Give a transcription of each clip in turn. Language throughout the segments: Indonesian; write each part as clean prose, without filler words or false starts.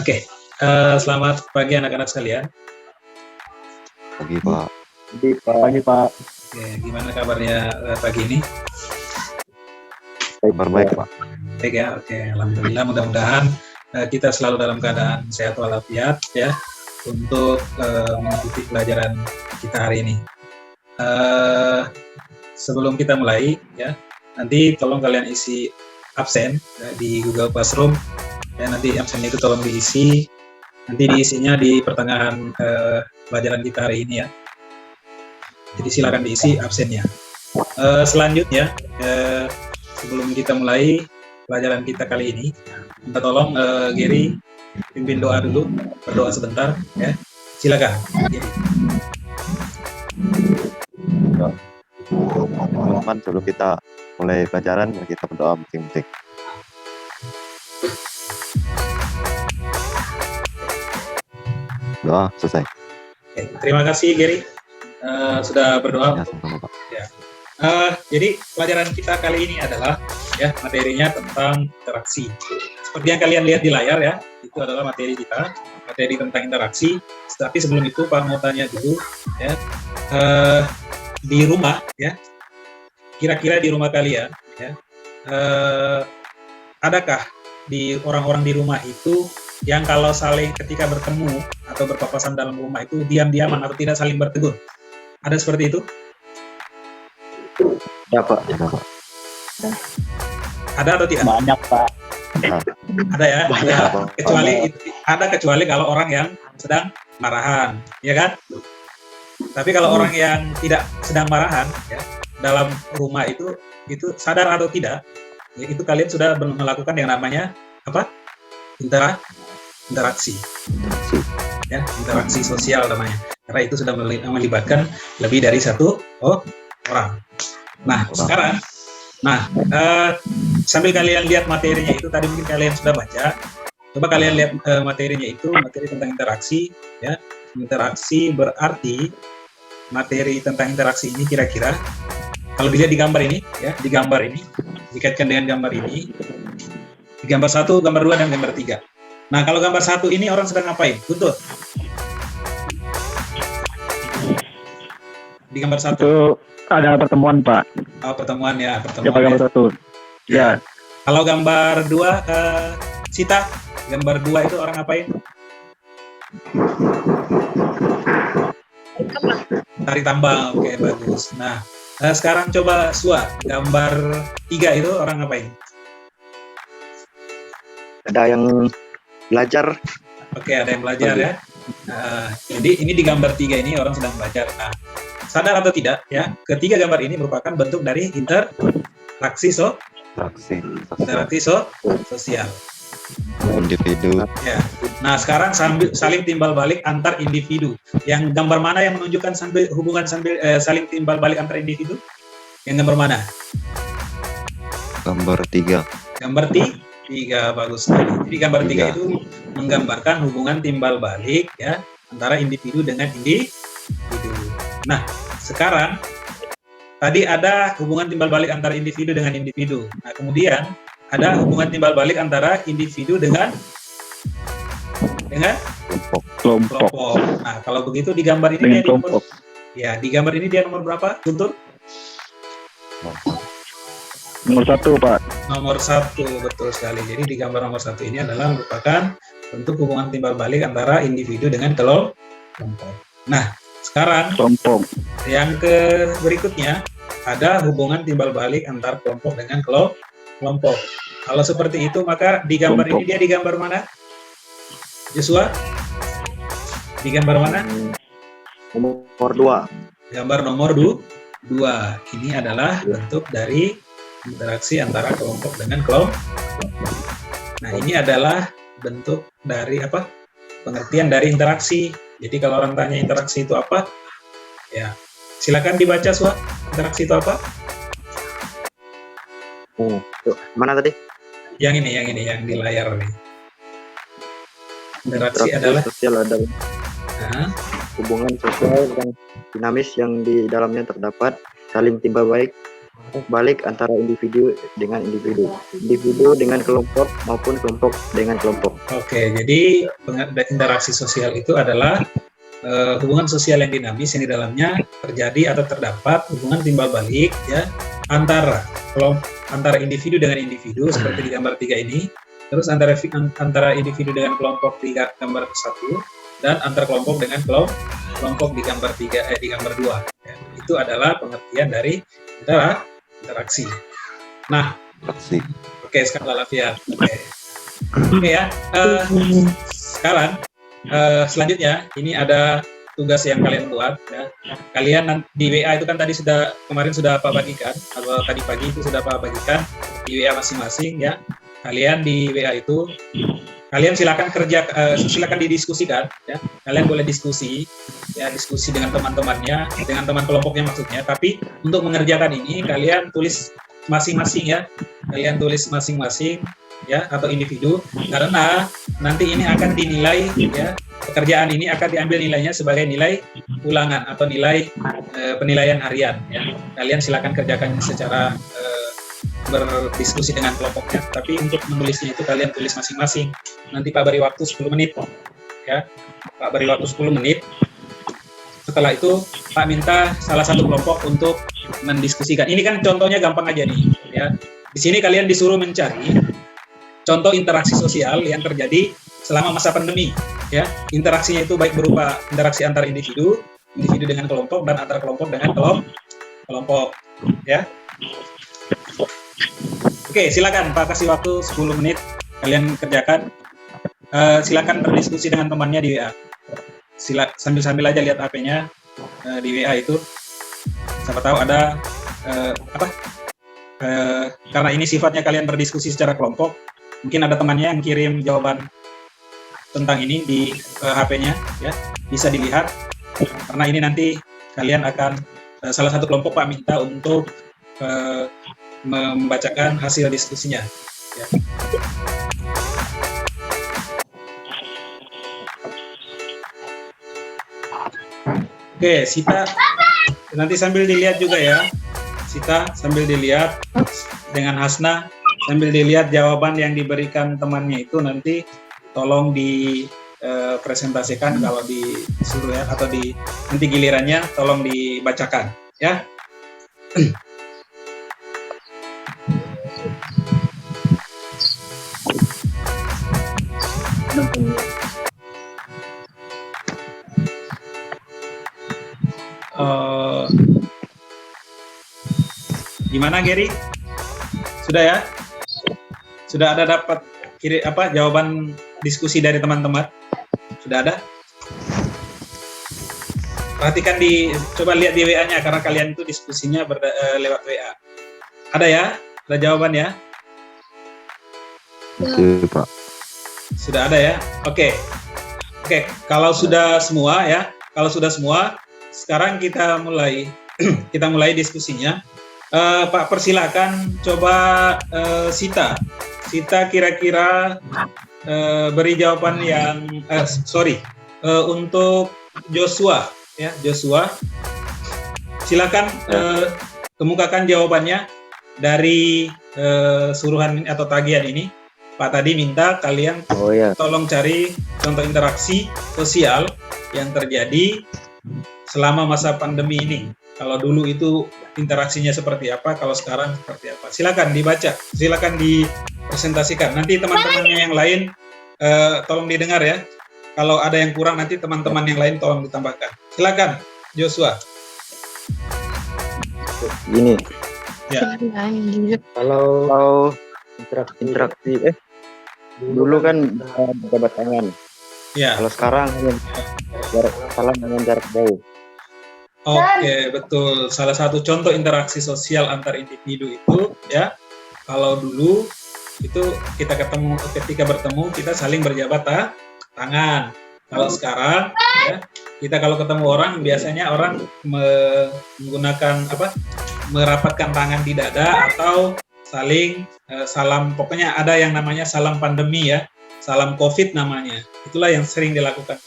Oke, selamat pagi anak-anak sekalian. Pagi Pak. Pagi Pak. Oke, gimana kabarnya pagi ini? Kabar baik Pak. Baik ya, oke. Alhamdulillah, mudah-mudahan kita selalu dalam keadaan sehat walafiat ya untuk mengikuti pelajaran kita hari ini. Sebelum kita mulai ya, nanti tolong kalian isi absen ya, di Google Classroom. Ya, nanti absen itu tolong diisi. Nanti diisinya di pertengahan pelajaran kita hari ini ya. Jadi silakan diisi absennya. Selanjutnya, sebelum kita mulai pelajaran kita kali ini, minta tolong Gary pimpin doa dulu, berdoa sebentar ya. Silakan Gary. Teman-teman, sebelum kita mulai pelajaran, kita berdoa penting-penting. Doa selesai. Oke, terima kasih Gary sudah berdoa. Ya, sama-sama Pak. Ya. Jadi pelajaran kita kali ini adalah ya materinya tentang interaksi. Seperti yang kalian lihat di layar ya, itu adalah materi kita, materi tentang interaksi. Tapi sebelum itu Pak mau tanya dulu ya, di rumah ya, kira-kira di rumah kalian ya, adakah di orang-orang di rumah itu yang kalau saling ketika bertemu atau berpapasan dalam rumah itu diam-diaman atau tidak saling bertegur? Ada seperti itu? Ya Pak. Ya Pak. Ada atau tidak? Banyak Pak. Ada ya? Banyak, Ya, Pak. kecuali kalau orang yang sedang marahan, ya kan? Tapi kalau orang yang tidak sedang marahan, ya, dalam rumah itu sadar atau tidak, ya, itu kalian sudah melakukan yang namanya apa? Interaksi, ya, interaksi sosial namanya. Karena itu sudah melibatkan lebih dari satu orang. Nah, sekarang, sambil kalian lihat materinya itu, tadi mungkin kalian sudah baca. Coba kalian lihat materinya itu, materi tentang interaksi, ya. Interaksi berarti materi tentang interaksi ini kira-kira kalau dilihat di gambar ini, ya, di gambar ini dikaitkan dengan gambar ini, di gambar 1, gambar 2, dan gambar 3. Nah, kalau gambar 1 ini orang sedang ngapain? Betul. Di gambar 1. Itu ada pertemuan Pak. Oh, pertemuan ya, Ya Pak, pertemuan. gambar Ya. satu. Ya. Kalau gambar 2, Sita, gambar 2 itu orang ngapain? Tarik tambang, oke, bagus. Nah, sekarang coba Sua, gambar 3 itu orang ngapain? Ada yang belajar. Oke, ada yang belajar ya. Jadi ini di gambar 3 ini orang sedang belajar. Nah, sadar atau tidak ya, ketiga gambar ini merupakan bentuk dari interaksi sosial. Individu. Ya. Nah, sekarang saling timbal balik antar individu. Yang gambar mana yang menunjukkan saling timbal balik antar individu? Yang gambar mana? Gambar 3. Gambar 3, bagus sekali. Jadi gambar 3 itu menggambarkan hubungan timbal balik ya antara individu dengan individu. Nah, sekarang tadi ada hubungan timbal balik antara individu dengan individu. Nah, kemudian ada hubungan timbal balik antara individu dengan Kelompok. Nah, kalau begitu di gambar ini Dengan dia kelompok. di gambar ini dia nomor berapa? Guntur? Nomor 1 Pak. Nomor 1, betul sekali. Jadi di gambar nomor 1 ini adalah merupakan bentuk hubungan timbal balik antara individu dengan kelompok. Nah, sekarang Kelompok. yang berikutnya ada hubungan timbal balik antar kelompok dengan kelompok. Kalau seperti itu, maka di gambar ini dia di gambar mana? Joshua? Di gambar mana? Nomor 2. Gambar nomor 2. Ini adalah bentuk dari interaksi antara kelompok dengan kelompok. Nah, ini adalah bentuk dari apa? Pengertian dari interaksi. Jadi kalau orang tanya interaksi itu apa? Ya, silakan dibaca Sua. Interaksi itu apa? Mana tadi? Yang ini yang di layar nih. Interaksi adalah sosial, adalah hubungan sosial yang dinamis yang di dalamnya terdapat saling timbal balik balik antara individu dengan individu, individu dengan kelompok maupun kelompok dengan kelompok. Oke, jadi interaksi sosial itu adalah hubungan sosial yang dinamis yang di dalamnya terjadi atau terdapat hubungan timbal balik ya antara individu dengan individu seperti di gambar 3 ini, terus antara individu dengan kelompok di gambar 1 dan antar kelompok dengan kelompok di gambar 3 di gambar 2 ya. Itu adalah pengertian dari interaksi. Nah, oke, sekarang Lalafiat. Oke ya. Sekarang selanjutnya ini ada tugas yang kalian buat ya. Kalian di WA itu kan kemarin sudah Pak bagikan, atau tadi pagi itu sudah Pak bagikan di WA masing-masing ya. Kalian di WA itu silakan silakan didiskusikan ya. Kalian boleh diskusi dengan teman-temannya, dengan teman kelompoknya maksudnya, tapi untuk mengerjakan ini kalian tulis masing-masing ya. Kalian tulis masing-masing ya, atau individu, karena nanti ini akan dinilai ya, pekerjaan ini akan diambil nilainya sebagai nilai ulangan atau nilai penilaian harian ya. Kalian silakan kerjakan secara berdiskusi dengan kelompoknya, tapi untuk menulisnya itu kalian tulis masing-masing. Nanti Pak beri waktu 10 menit ya. Pak beri waktu 10 menit. Setelah itu Pak minta salah satu kelompok untuk mendiskusikan. Ini kan contohnya gampang aja nih ya. Di sini kalian disuruh mencari contoh interaksi sosial yang terjadi selama masa pandemi ya. Interaksinya itu baik berupa interaksi antar individu dengan kelompok, dan antar kelompok dengan kelompok ya. Oke, silakan Pak, kasih waktu 10 menit kalian kerjakan. Silakan berdiskusi dengan temannya di WA. Sambil aja lihat HP-nya di WA itu. Siapa tahu ada karena ini sifatnya kalian berdiskusi secara kelompok, mungkin ada temannya yang kirim jawaban tentang ini di HP-nya ya, bisa dilihat. Karena ini nanti kalian akan salah satu kelompok Pak minta untuk membacakan hasil diskusinya ya. Oke, Sita nanti sambil dilihat juga ya. Sita sambil dilihat dengan Hasna, sambil dilihat jawaban yang diberikan temannya itu nanti tolong dipresentasikan kalau disuruh ya, atau nanti gilirannya tolong dibacakan ya. Gimana Gary? Sudah ya? Sudah ada dapat jawaban diskusi dari teman-teman? Sudah ada? Perhatikan coba lihat di WA-nya karena kalian itu diskusinya lewat WA. Ada ya? Ada jawaban ya? Oke, Pak. Sudah ada ya? Oke. Kalau sudah semua ya, sekarang kita mulai diskusinya. Pak, persilakan coba Sita kira-kira beri jawaban yang untuk Joshua ya. Joshua, silakan kemukakan jawabannya dari suruhan atau tagihan ini. Pak tadi minta kalian tolong cari contoh interaksi sosial yang terjadi selama masa pandemi ini. Kalau dulu itu interaksinya seperti apa, kalau sekarang seperti apa. Silakan dibaca, silakan dipresentasikan. Nanti teman-temannya yang lain tolong didengar ya. Kalau ada yang kurang nanti teman-teman yang lain tolong ditambahkan. Silakan, Joshua. Gini. Ya. Kalau interaksi dulu kan jabat tangan. Ya. Kalau sekarang salam dengan jarak jauh. Oke, betul. Salah satu contoh interaksi sosial antar individu itu ya, kalau dulu itu ketika bertemu kita saling berjabat tangan. Kalau sekarang ya, kita kalau ketemu orang biasanya orang menggunakan merapatkan tangan di dada atau saling salam, pokoknya ada yang namanya salam pandemi ya, salam COVID namanya. Itulah yang sering dilakukan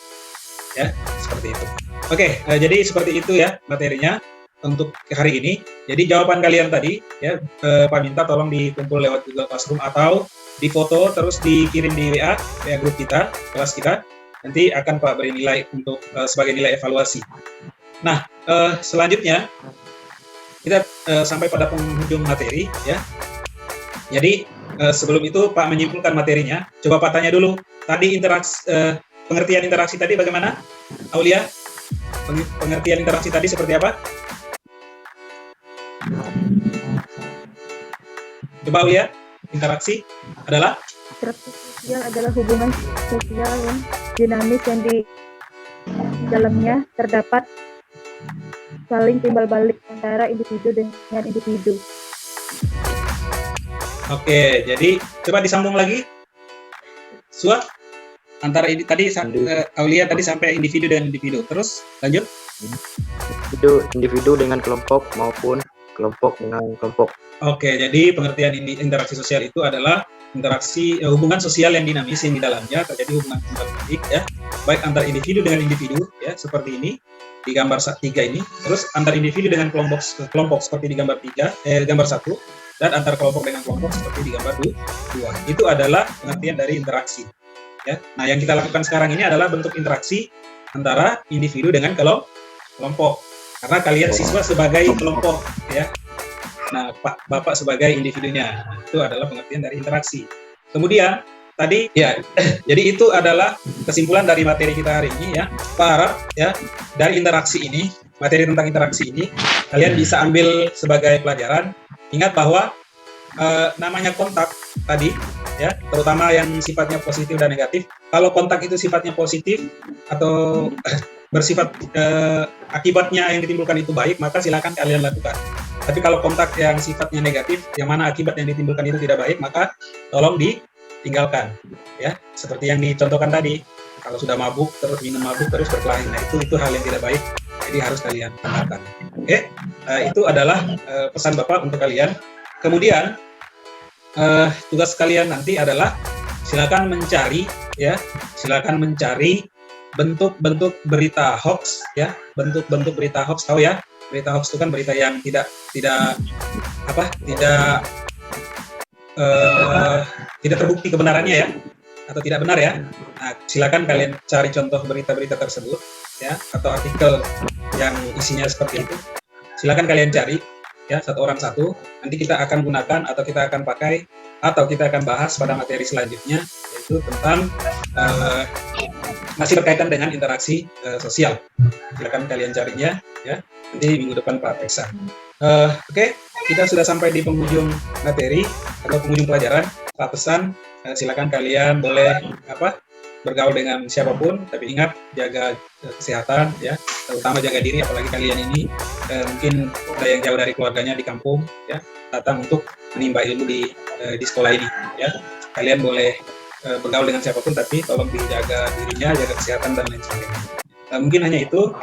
ya, seperti itu. Oke, jadi seperti itu ya materinya. untuk hari ini. Jadi jawaban kalian tadi ya Pak minta tolong dikumpul lewat Google Classroom atau difoto terus dikirim di WA grup kita, kelas kita. Nanti akan Pak beri nilai untuk sebagai nilai evaluasi. Nah, selanjutnya kita sampai pada penghujung materi ya. Jadi sebelum itu Pak menyimpulkan materinya. Coba Pak tanya dulu. Tadi pengertian interaksi tadi bagaimana? Aulia, pengertian interaksi tadi seperti apa? Coba Aulia, interaksi adalah? Interaksi sosial adalah hubungan sosial yang dinamis yang di dalamnya terdapat saling timbal balik antara individu dengan individu. Oke, jadi coba disambung lagi. Suat antara ini tadi Aulia tadi sampai individu dengan individu. Terus lanjut. Individu dengan kelompok maupun kelompok dengan kelompok. Oke, jadi pengertian interaksi sosial itu adalah interaksi hubungan sosial yang dinamis yang di dalamnya terjadi hubungan timbal balik ya, baik antar individu dengan individu ya seperti ini di gambar 3 ini, terus antar individu dengan kelompok seperti di gambar 1 dan antar kelompok dengan kelompok seperti di gambar 2. Itu adalah pengertian dari interaksi. Ya. Nah, yang kita lakukan sekarang ini adalah bentuk interaksi antara individu dengan kelompok. Karena kalian siswa sebagai kelompok, ya. Nah, Bapak sebagai individunya. Itu adalah pengertian dari interaksi. Kemudian tadi, ya, jadi itu adalah kesimpulan dari materi kita hari ini, ya. Pak harap, ya, dari interaksi ini, materi tentang interaksi ini, kalian bisa ambil sebagai pelajaran. Ingat bahwa namanya kontak tadi, ya, terutama yang sifatnya positif dan negatif. Kalau kontak itu sifatnya positif atau bersifat akibatnya yang ditimbulkan itu baik, maka silakan kalian lakukan. Tapi kalau kontak yang sifatnya negatif, yang mana akibat yang ditimbulkan itu tidak baik, maka tolong ditinggalkan. Ya, seperti yang dicontohkan tadi. Kalau sudah mabuk, terus minum mabuk, terus berkelahi, nah itu hal yang tidak baik. Jadi harus kalian tinggalkan. Oke, itu adalah pesan Bapak untuk kalian. Kemudian tugas kalian nanti adalah silakan mencari bentuk-bentuk berita hoax, ya, bentuk-bentuk berita hoax. Tahu ya, berita hoax itu kan berita yang tidak terbukti kebenarannya, ya, atau tidak benar, ya. Nah, silakan kalian cari contoh berita-berita tersebut, ya, atau artikel yang isinya seperti itu. Silakan kalian cari, ya, satu orang satu. Nanti kita akan gunakan atau kita akan pakai atau kita akan bahas pada materi selanjutnya, yaitu tentang masih berkaitan dengan interaksi sosial. Silakan kalian carinya, ya. Nanti minggu depan Pak periksa. Oke, kita sudah sampai di penghujung materi atau penghujung pelajaran. Pak pesan, silakan kalian boleh bergaul dengan siapapun, tapi ingat jaga kesehatan, ya, terutama jaga diri, apalagi kalian ini mungkin ada yang jauh dari keluarganya di kampung, ya, datang untuk menimba ilmu di sekolah ini, ya. Kalian boleh bergaul dengan siapapun, tapi tolong dijaga dirinya, jaga kesehatan dan lain sebagainya. Mungkin hanya itu.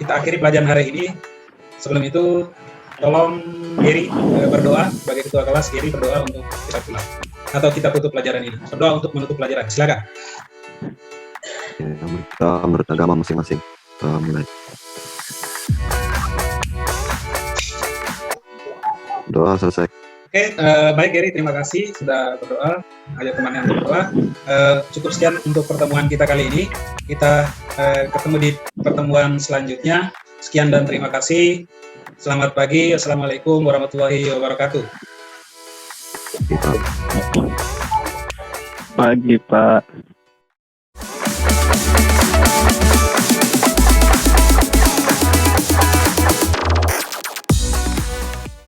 Kita akhiri pelajaran hari ini. Sebelum itu, tolong Gary berdoa sebagai ketua kelas. Gary berdoa untuk kita pulang atau kita tutup pelajaran ini. Berdoa untuk menutup pelajaran. Silakan. Kita menurut agama masing-masing. Mulai. Doa selesai. Oke, baik Gary, terima kasih sudah berdoa. Ajak teman yang berdoa. Cukup sekian untuk pertemuan kita kali ini. Kita ketemu di pertemuan selanjutnya. Sekian dan terima kasih. Selamat pagi. Assalamualaikum warahmatullahi wabarakatuh. Pagi, Pak.